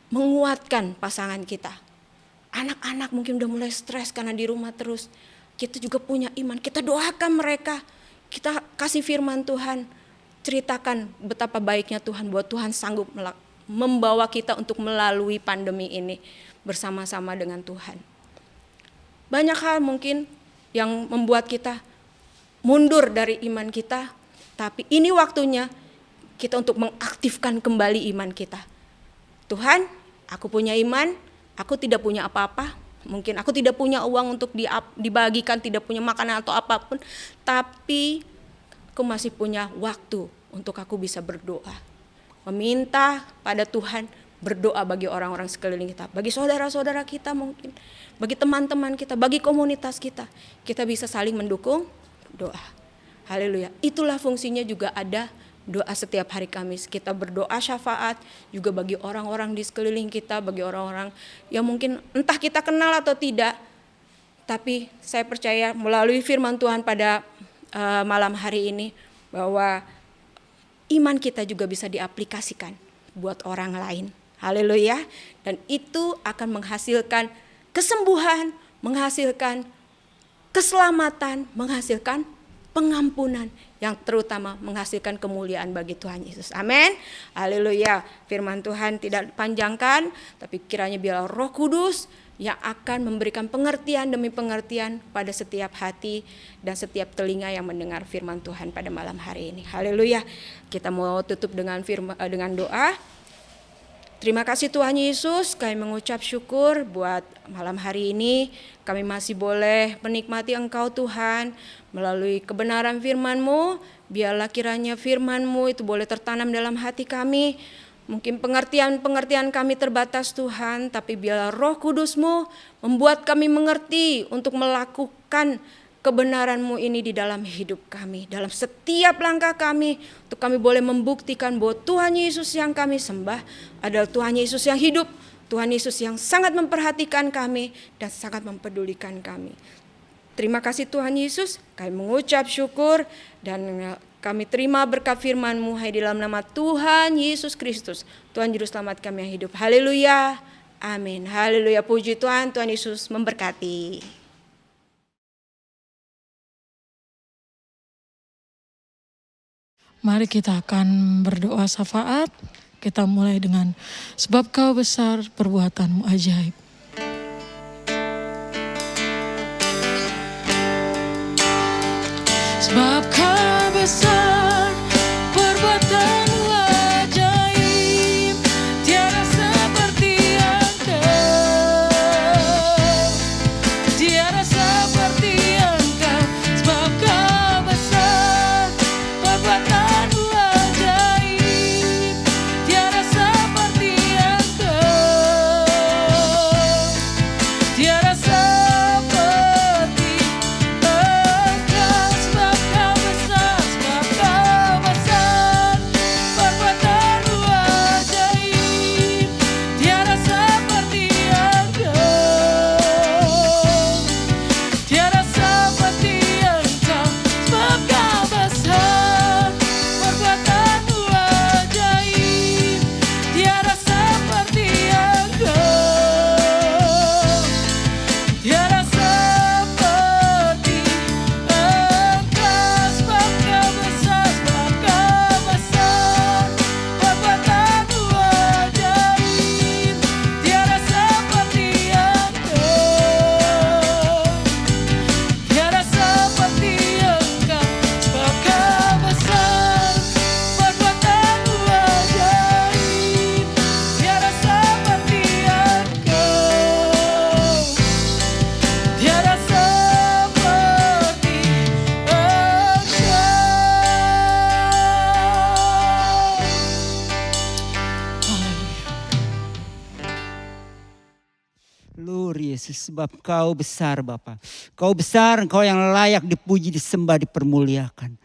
menguatkan pasangan kita. Anak-anak mungkin udah mulai stres karena di rumah terus. Kita juga punya iman, kita doakan mereka. Kita kasih firman Tuhan, ceritakan betapa baiknya Tuhan, bahwa Tuhan sanggup membawa kita untuk melalui pandemi ini bersama-sama dengan Tuhan. Banyak hal mungkin yang membuat kita mundur dari iman kita, tapi ini waktunya kita untuk mengaktifkan kembali iman kita. Tuhan, aku punya iman, aku tidak punya apa-apa, mungkin aku tidak punya uang untuk dibagikan, tidak punya makanan atau apapun, tapi aku masih punya waktu untuk aku bisa berdoa, meminta pada Tuhan, berdoa bagi orang-orang sekeliling kita, bagi saudara-saudara kita mungkin, bagi teman-teman kita, bagi komunitas kita. Kita bisa saling mendukung doa. Haleluya. Itulah fungsinya juga ada doa setiap hari Kamis. Kita berdoa syafaat juga bagi orang-orang di sekeliling kita, bagi orang-orang yang mungkin entah kita kenal atau tidak. Tapi saya percaya melalui firman Tuhan pada malam hari ini bahwa iman kita juga bisa diaplikasikan buat orang lain. Haleluya. Dan itu akan menghasilkan kesembuhan, menghasilkan keselamatan, menghasilkan pengampunan, yang terutama menghasilkan kemuliaan bagi Tuhan Yesus. Amin. Haleluya. Firman Tuhan tidak panjangkan, tapi kiranya biarlah Roh Kudus yang akan memberikan pengertian demi pengertian pada setiap hati dan setiap telinga yang mendengar firman Tuhan pada malam hari ini. Haleluya. Kita mau tutup dengan doa. Terima kasih Tuhan Yesus, kami mengucap syukur buat malam hari ini. Kami masih boleh menikmati Engkau Tuhan melalui kebenaran firman-Mu. Biarlah kiranya firman-Mu itu boleh tertanam dalam hati kami. Mungkin pengertian kami terbatas Tuhan, tapi biarlah Roh Kudus-Mu membuat kami mengerti untuk melakukan kebenaran-Mu ini di dalam hidup kami, dalam setiap langkah kami, untuk kami boleh membuktikan bahwa Tuhan Yesus yang kami sembah adalah Tuhan Yesus yang hidup, Tuhan Yesus yang sangat memperhatikan kami dan sangat mempedulikan kami. Terima kasih Tuhan Yesus, kami mengucap syukur dan kami terima berkat firman-Mu di dalam nama Tuhan Yesus Kristus, Tuhan Juru Selamat kami yang hidup. Haleluya, amin. Haleluya, puji Tuhan, Tuhan Yesus memberkati. Mari kita akan berdoa syafaat. Kita mulai dengan sebab Kau besar, perbuatan-Mu ajaib. Sebab Kau besar, perbuatan-Mu ajaib, tiada seperti Engkau, tiada seperti Engkau. Sebab Kau besar, perbuatan-Mu ajaib, tiada seperti Engkau, tiada seperti Engkau. Yesus, sebab Kau besar Bapa. Kau besar, Engkau yang layak dipuji, disembah, dipermuliakan.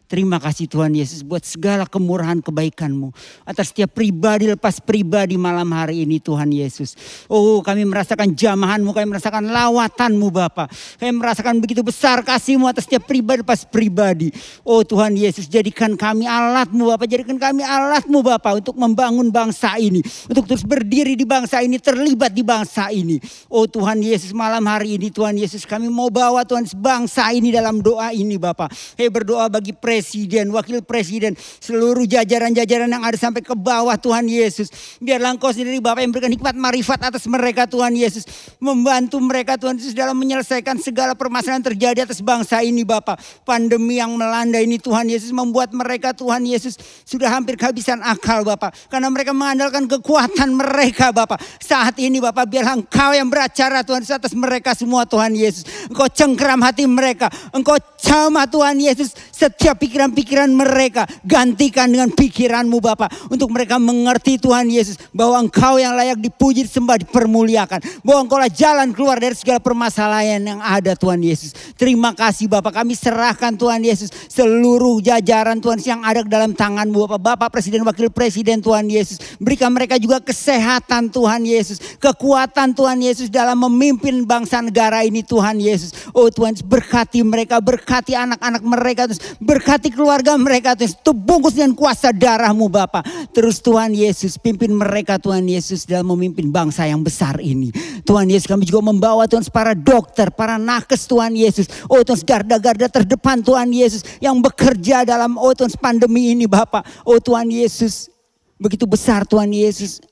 Terima kasih Tuhan Yesus buat segala kemurahan kebaikan-Mu atas setiap pribadi lepas pribadi malam hari ini Tuhan Yesus. Oh, kami merasakan jamahan-Mu, kami merasakan lawatan-Mu Bapa. Kami merasakan begitu besar kasih-Mu atas setiap pribadi lepas pribadi. Oh Tuhan Yesus, jadikan kami alat-Mu Bapa, jadikan kami alat-Mu Bapa untuk membangun bangsa ini, untuk terus berdiri di bangsa ini, terlibat di bangsa ini. Oh Tuhan Yesus, malam hari ini Tuhan Yesus, kami mau bawa Tuhan bangsa ini dalam doa ini Bapa. Berdoa bagi presiden, wakil presiden, seluruh jajaran-jajaran yang ada sampai ke bawah Tuhan Yesus. Biarlah Engkau sendiri Bapak yang berikan hikmat marifat atas mereka Tuhan Yesus. Membantu mereka Tuhan Yesus dalam menyelesaikan segala permasalahan yang terjadi atas bangsa ini Bapak. Pandemi yang melanda ini Tuhan Yesus membuat mereka Tuhan Yesus sudah hampir kehabisan akal Bapak. Karena mereka mengandalkan kekuatan mereka Bapak. Saat ini Bapak biarlah Engkau yang beracara Tuhan Yesus atas mereka semua Tuhan Yesus. Engkau cengkeram hati mereka. Engkau jamah Tuhan Yesus setiap pikiran-pikiran mereka, gantikan dengan pikiran-Mu Bapa, untuk mereka mengerti Tuhan Yesus bahwa Engkau yang layak dipuji, disembah, dipermuliakan, bahwa Engkau lah jalan keluar dari segala permasalahan yang ada Tuhan Yesus. Terima kasih Bapa, kami serahkan Tuhan Yesus seluruh jajaran Tuhan yang ada dalam tangan-Mu Bapa, Presiden, Wakil Presiden Tuhan Yesus. Berikan mereka juga kesehatan Tuhan Yesus, kekuatan Tuhan Yesus dalam memimpin bangsa negara ini Tuhan Yesus. Oh Tuhan, berkati mereka, berkati anak-anak mereka, berkati Berkati keluarga mereka Tuhan Yesus. Bungkus dengan kuasa darah-Mu Bapa. Terus Tuhan Yesus pimpin mereka Tuhan Yesus dalam memimpin bangsa yang besar ini. Tuhan Yesus, kami juga membawa Tuhan para dokter, para nakes Tuhan Yesus. Oh Tuhan, garda-garda terdepan Tuhan Yesus yang bekerja dalam Tuhan pandemi ini Bapa. Oh Tuhan Yesus, begitu besar Tuhan Yesus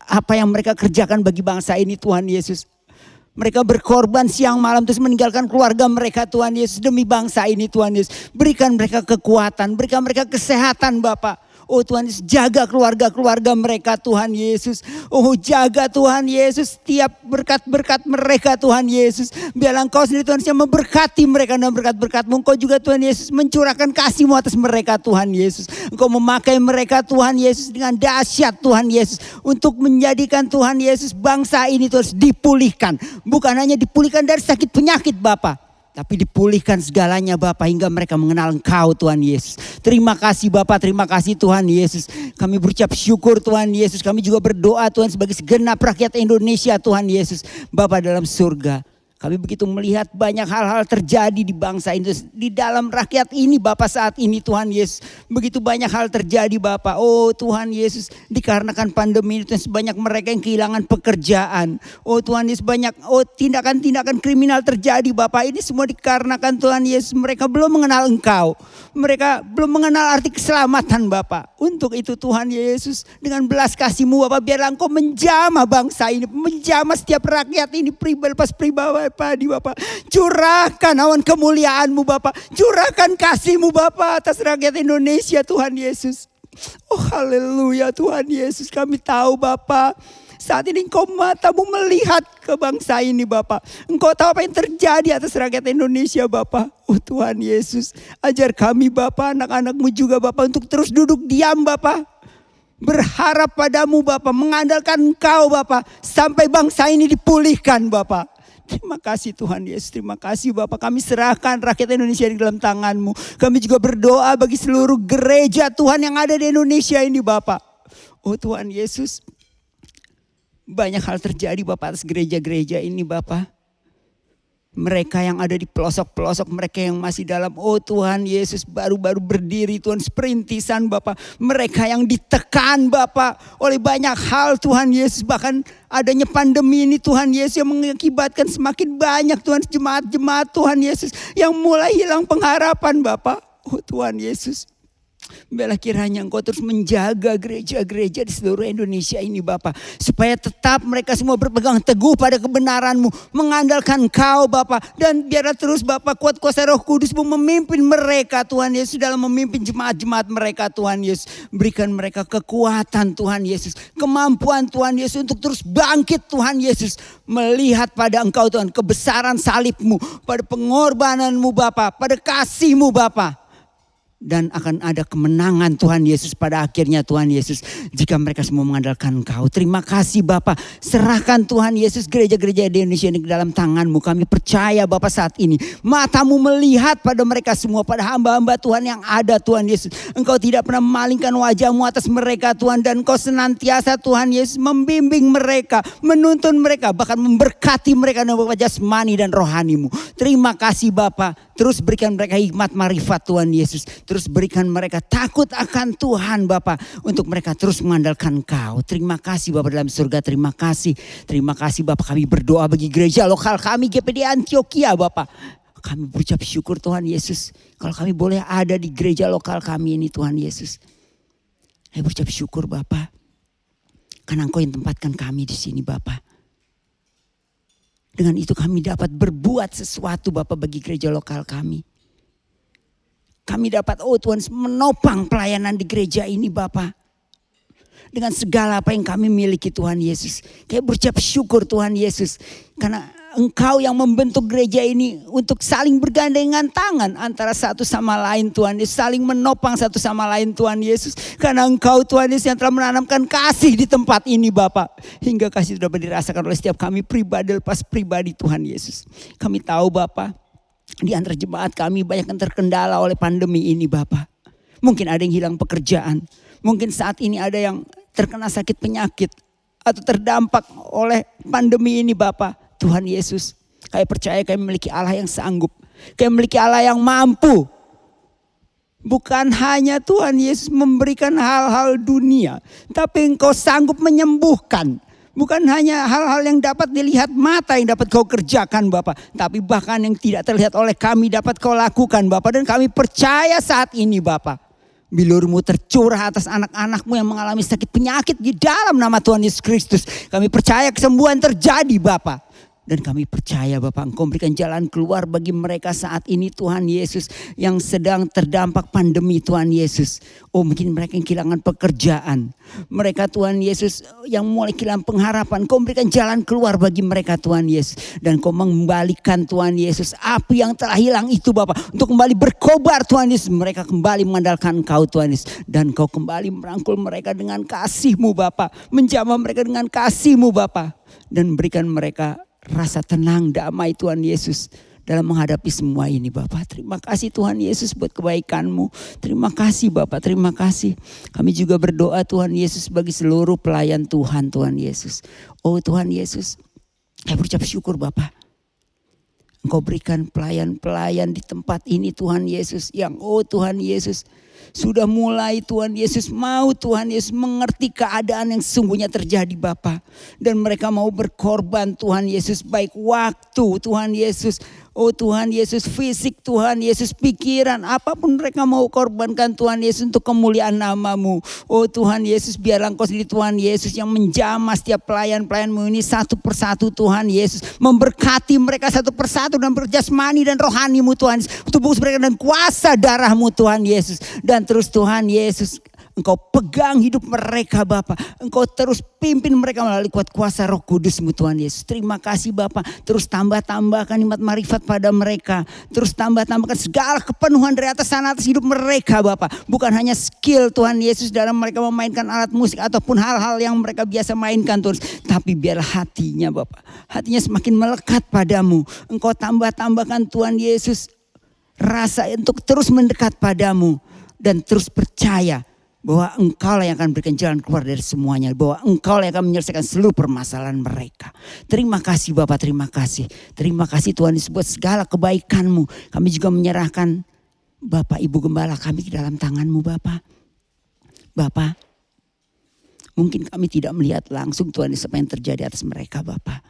apa yang mereka kerjakan bagi bangsa ini Tuhan Yesus. Mereka berkorban siang malam terus meninggalkan keluarga mereka Tuhan Yesus demi bangsa ini Tuhan Yesus. Berikan mereka kekuatan, berikan mereka kesehatan Bapa. Oh Tuhan Yesus, jaga keluarga-keluarga mereka Tuhan Yesus. Oh jaga Tuhan Yesus setiap berkat-berkat mereka Tuhan Yesus. Biarlah Engkau sendiri Tuhan Yesus yang memberkati mereka dan berkat-berkat-Mu. Engkau juga Tuhan Yesus mencurahkan kasih-Mu atas mereka Tuhan Yesus. Engkau memakai mereka Tuhan Yesus dengan dahsyat Tuhan Yesus. Untuk menjadikan Tuhan Yesus bangsa ini terus dipulihkan. Bukan hanya dipulihkan dari sakit penyakit Bapa, tapi dipulihkan segalanya Bapa hingga mereka mengenal Engkau Tuhan Yesus. Terima kasih Bapa, terima kasih Tuhan Yesus. Kami berucap syukur Tuhan Yesus. Kami juga berdoa Tuhan sebagai segenap rakyat Indonesia Tuhan Yesus. Bapa dalam surga, kami begitu melihat banyak hal-hal terjadi di bangsa Indonesia, di dalam rakyat ini Bapa saat ini Tuhan Yesus. Begitu banyak hal terjadi Bapa. Oh Tuhan Yesus, dikarenakan pandemi ini Tuhan, sebanyak mereka yang kehilangan pekerjaan. Oh Tuhan Yesus, banyak tindakan-tindakan kriminal terjadi Bapa. Ini semua dikarenakan Tuhan Yesus mereka belum mengenal Engkau. Mereka belum mengenal arti keselamatan Bapa. Untuk itu Tuhan Yesus, dengan belas kasih-Mu Bapa, biarlah Engkau menjamah bangsa ini, menjamah setiap rakyat ini pribadi Bapa. Curahkan awan kemuliaan-Mu Bapa. Curahkan kasih-Mu Bapa atas rakyat Indonesia Tuhan Yesus. Oh haleluya Tuhan Yesus. Kami tahu Bapa, saat ini Engkau mata-Mu melihat ke bangsa ini Bapa. Engkau tahu apa yang terjadi atas rakyat Indonesia Bapa. Oh Tuhan Yesus, ajar kami Bapa, anak-anak-Mu juga Bapa, untuk terus duduk diam Bapa. Berharap padamu Bapa, mengandalkan Engkau Bapa, sampai bangsa ini dipulihkan Bapa. Terima kasih Tuhan Yesus, terima kasih Bapak. Kami serahkan rakyat Indonesia di dalam tangan-Mu. Kami juga berdoa bagi seluruh gereja Tuhan yang ada di Indonesia ini Bapak. Oh Tuhan Yesus, banyak hal terjadi Bapak atas gereja-gereja ini Bapak. Mereka yang ada di pelosok-pelosok, mereka yang masih dalam, oh Tuhan Yesus, baru-baru berdiri Tuhan, seperintisan Bapak. Mereka yang ditekan Bapak oleh banyak hal Tuhan Yesus. Bahkan adanya pandemi ini Tuhan Yesus yang mengakibatkan semakin banyak Tuhan jemaat-jemaat Tuhan Yesus yang mulai hilang pengharapan Bapak. Oh Tuhan Yesus, biarlah kiranya Engkau terus menjaga gereja-gereja di seluruh Indonesia ini Bapa, supaya tetap mereka semua berpegang teguh pada kebenaran-Mu, mengandalkan Engkau Bapa. Dan biarlah terus Bapa kuat kuasa Roh Kudus-Mu memimpin mereka Tuhan Yesus dalam memimpin jemaat-jemaat mereka Tuhan Yesus. Berikan mereka kekuatan Tuhan Yesus, kemampuan Tuhan Yesus untuk terus bangkit Tuhan Yesus, melihat pada Engkau Tuhan, kebesaran salib-Mu, pada pengorbanan-Mu Bapa, pada kasih-Mu Bapa. Dan akan ada kemenangan Tuhan Yesus pada akhirnya Tuhan Yesus, jika mereka semua mengandalkan Engkau. Terima kasih Bapa. Serahkan Tuhan Yesus gereja-gereja di Indonesia ini ke dalam tangan-Mu. Kami percaya Bapa saat ini mata-Mu melihat pada mereka semua, pada hamba-hamba Tuhan yang ada Tuhan Yesus. Engkau tidak pernah memalingkan wajah-Mu atas mereka Tuhan. Dan Engkau senantiasa Tuhan Yesus membimbing mereka, menuntun mereka, bahkan memberkati mereka dengan wajah jasmani dan rohani-Mu. Terima kasih Bapa. Terus berikan mereka hikmat marifat Tuhan Yesus. Terus berikan mereka takut akan Tuhan Bapa, untuk mereka terus mengandalkan Engkau. Terima kasih Bapa dalam surga, terima kasih. Terima kasih Bapa, kami berdoa bagi gereja lokal kami GPD Antioquia Bapa. Kami berucap syukur Tuhan Yesus, kalau kami boleh ada di gereja lokal kami ini Tuhan Yesus. Kami berucap syukur Bapa, karena Engkau yang tempatkan kami di sini Bapa. Dengan itu kami dapat berbuat sesuatu Bapak bagi gereja lokal kami. Kami dapat Tuhan menopang pelayanan di gereja ini Bapak. Dengan segala apa yang kami miliki Tuhan Yesus. Kami berucap syukur Tuhan Yesus. Karena Engkau yang membentuk gereja ini untuk saling bergandengan tangan antara satu sama lain Tuhan Yesus. Saling menopang satu sama lain Tuhan Yesus. Karena Engkau Tuhan Yesus yang telah menanamkan kasih di tempat ini Bapak. Hingga kasih itu dapat dirasakan oleh setiap kami pribadi lepas pribadi Tuhan Yesus. Kami tahu Bapak, di antara jemaat kami banyak yang terkendala oleh pandemi ini Bapak. Mungkin ada yang hilang pekerjaan. Mungkin saat ini ada yang terkena sakit penyakit. Atau terdampak oleh pandemi ini Bapak. Tuhan Yesus, kami percaya kami memiliki Allah yang sanggup. Kami memiliki Allah yang mampu Bukan hanya Tuhan Yesus memberikan hal-hal dunia, tapi Engkau sanggup menyembuhkan. Bukan hanya hal-hal yang dapat dilihat mata yang dapat Kau kerjakan Bapa, tapi bahkan yang tidak terlihat oleh kami dapat Kau lakukan Bapa. Dan kami percaya saat ini Bapa, bilur-Mu tercurah atas anak-anak-Mu yang mengalami sakit penyakit di dalam nama Tuhan Yesus Kristus. Kami percaya kesembuhan terjadi Bapa. Dan kami percaya Bapak, Engkau berikan jalan keluar bagi mereka saat ini Tuhan Yesus, yang sedang terdampak pandemi Tuhan Yesus. Oh, mungkin mereka yang kehilangan pekerjaan. Mereka Tuhan Yesus yang mulai kehilangan pengharapan. Engkau berikan jalan keluar bagi mereka Tuhan Yesus. Dan Engkau mengembalikan Tuhan Yesus api yang telah hilang itu Bapak, untuk kembali berkobar Tuhan Yesus. Mereka kembali mengandalkan Engkau Tuhan Yesus. Dan Engkau kembali merangkul mereka dengan kasih-Mu Bapak. Menjamah mereka dengan kasih-Mu Bapak. Dan berikan mereka rasa tenang, damai Tuhan Yesus dalam menghadapi semua ini Bapak. Terima kasih Tuhan Yesus buat kebaikan-Mu. Terima kasih Bapak, terima kasih. Kami juga berdoa Tuhan Yesus bagi seluruh pelayan Tuhan, Tuhan Yesus. Oh Tuhan Yesus, kami berucap syukur Bapak. Engkau berikan pelayan-pelayan di tempat ini Tuhan Yesus, yang oh Tuhan Yesus sudah mulai Tuhan Yesus mau Tuhan Yesus mengerti keadaan yang sesungguhnya terjadi Bapa. Dan mereka mau berkorban Tuhan Yesus, baik waktu Tuhan Yesus, oh Tuhan Yesus, fisik Tuhan Yesus, pikiran, apapun mereka mau korbankan Tuhan Yesus untuk kemuliaan nama-Mu. Oh Tuhan Yesus, biarlah Engkau sendiri Tuhan Yesus yang menjamah setiap pelayan-pelayan-Mu ini satu persatu Tuhan Yesus. Memberkati mereka satu persatu dan berjasmani dan rohani-Mu Tuhan Yesus. Tebus mereka dan kuasa darah-Mu Tuhan Yesus. Dan terus Tuhan Yesus, Engkau pegang hidup mereka Bapa. Engkau terus pimpin mereka melalui kuat kuasa Roh Kudus-Mu Tuhan Yesus. Terima kasih Bapa. Terus tambah-tambahkan iman marifat pada mereka. Terus tambah-tambahkan segala kepenuhan dari atas sana atas hidup mereka Bapa. Bukan hanya skill Tuhan Yesus dalam mereka memainkan alat musik ataupun hal-hal yang mereka biasa mainkan Tuhan. Tapi biarlah hatinya Bapa, hatinya semakin melekat padamu. Engkau tambah-tambahkan Tuhan Yesus rasa untuk terus mendekat padamu. Dan terus percaya bahwa Engkau lah yang akan berikan jalan keluar dari semuanya. Bahwa Engkau lah yang akan menyelesaikan seluruh permasalahan mereka. Terima kasih Bapak, terima kasih. Terima kasih Tuhan Yesus buat segala kebaikan-Mu. Kami juga menyerahkan Bapak Ibu Gembala kami ke dalam tangan-Mu Bapak. Bapak, mungkin kami tidak melihat langsung Tuhan Yesus apa yang terjadi atas mereka Bapak.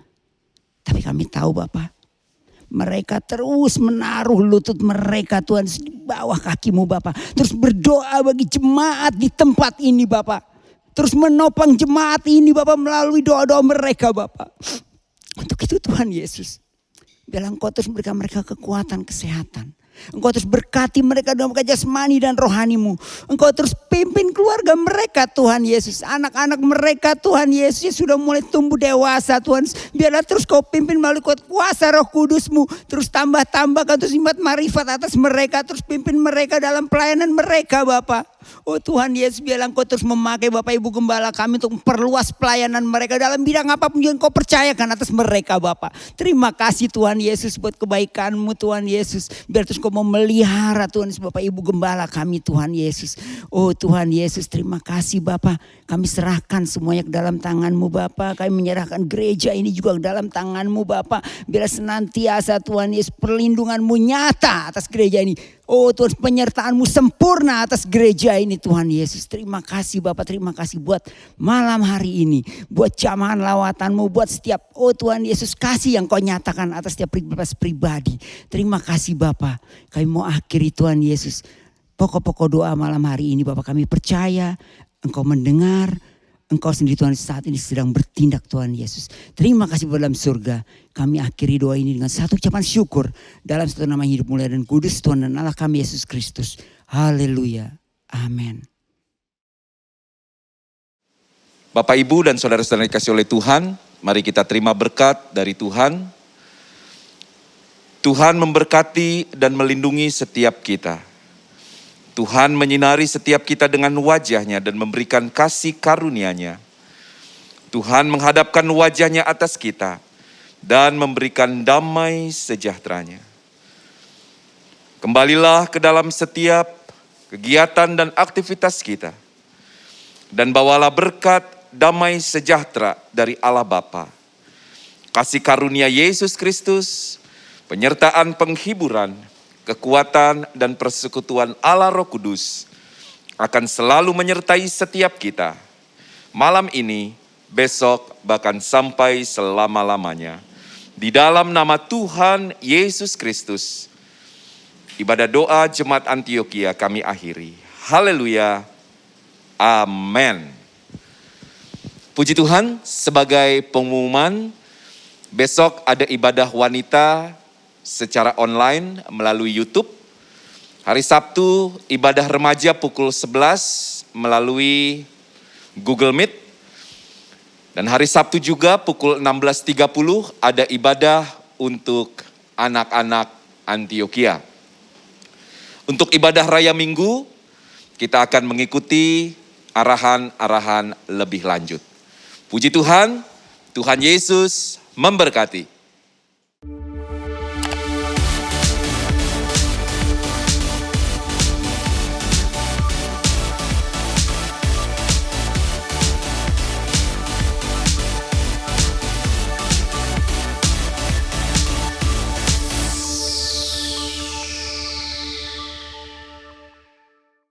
Tapi kami tahu Bapak, mereka terus menaruh lutut mereka Tuhan di bawah kaki-Mu Bapak. Terus berdoa bagi jemaat di tempat ini Bapak. Terus menopang jemaat ini Bapak melalui doa-doa mereka Bapak. Untuk itu Tuhan Yesus, biarlah Engkau terus berikan mereka kekuatan, kesehatan. Engkau terus berkati mereka dalam jasmani dan rohani-Mu. Engkau terus pimpin keluarga mereka Tuhan Yesus. Anak-anak mereka Tuhan Yesus yang sudah mulai tumbuh dewasa Tuhan. Biarlah terus Kau pimpin melalui kuasa Roh Kudus-Mu. Terus tambah-tambahkan terus iman marifat atas mereka. Terus pimpin mereka dalam pelayanan mereka Bapa. Oh Tuhan Yesus, biarlah Engkau terus memakai Bapak Ibu Gembala kami untuk memperluas pelayanan mereka dalam bidang apapun yang Engkau percayakan atas mereka Bapak. Terima kasih Tuhan Yesus buat kebaikan-Mu Tuhan Yesus. Biar terus Kau memelihara Tuhan Yesus Bapak Ibu Gembala kami Tuhan Yesus. Oh Tuhan Yesus, terima kasih Bapak. Kami serahkan semuanya ke dalam tangan-Mu Bapak. Kami menyerahkan gereja ini juga ke dalam tangan-Mu Bapak. Biar senantiasa Tuhan Yesus perlindungan-Mu nyata atas gereja ini. Oh Tuhan, penyertaan-Mu sempurna atas gereja ini Tuhan Yesus. Terima kasih Bapak, terima kasih buat malam hari ini. Buat jamahan lawatan-Mu, buat setiap oh Tuhan Yesus kasih yang Kau nyatakan atas setiap pribadi. Terima kasih Bapak. Kami mau akhiri Tuhan Yesus pokok-pokok doa malam hari ini Bapak. Kami percaya Engkau mendengar. Engkau sendiri Tuhan saat ini sedang bertindak Tuhan Yesus. Terima kasih dalam surga. Kami akhiri doa ini dengan satu ucapan syukur. Dalam satu nama hidup mulia dan kudus Tuhan dan Allah kami Yesus Kristus. Haleluya. Amin. Bapak Ibu dan saudara-saudara dikasih oleh Tuhan. Mari kita terima berkat dari Tuhan. Tuhan memberkati dan melindungi setiap kita. Tuhan menyinari setiap kita dengan wajah-Nya dan memberikan kasih karunia-Nya. Tuhan menghadapkan wajah-Nya atas kita dan memberikan damai sejahtera-Nya. Kembalilah ke dalam setiap kegiatan dan aktivitas kita. Dan bawalah berkat damai sejahtera dari Allah Bapa. Kasih karunia Yesus Kristus, penyertaan penghiburan, kekuatan, dan persekutuan Allah Roh Kudus akan selalu menyertai setiap kita. Malam ini, besok, bahkan sampai selama-lamanya. Di dalam nama Tuhan Yesus Kristus, ibadah doa Jemaat Antioquia kami akhiri. Haleluya. Amin. Puji Tuhan, sebagai pengumuman, besok ada ibadah wanita secara online melalui YouTube. Hari Sabtu, ibadah remaja pukul 11 melalui Google Meet. Dan hari Sabtu juga pukul 16.30 ada ibadah untuk anak-anak Antioquia. Untuk ibadah raya Minggu, kita akan mengikuti arahan-arahan lebih lanjut. Puji Tuhan, Tuhan Yesus memberkati.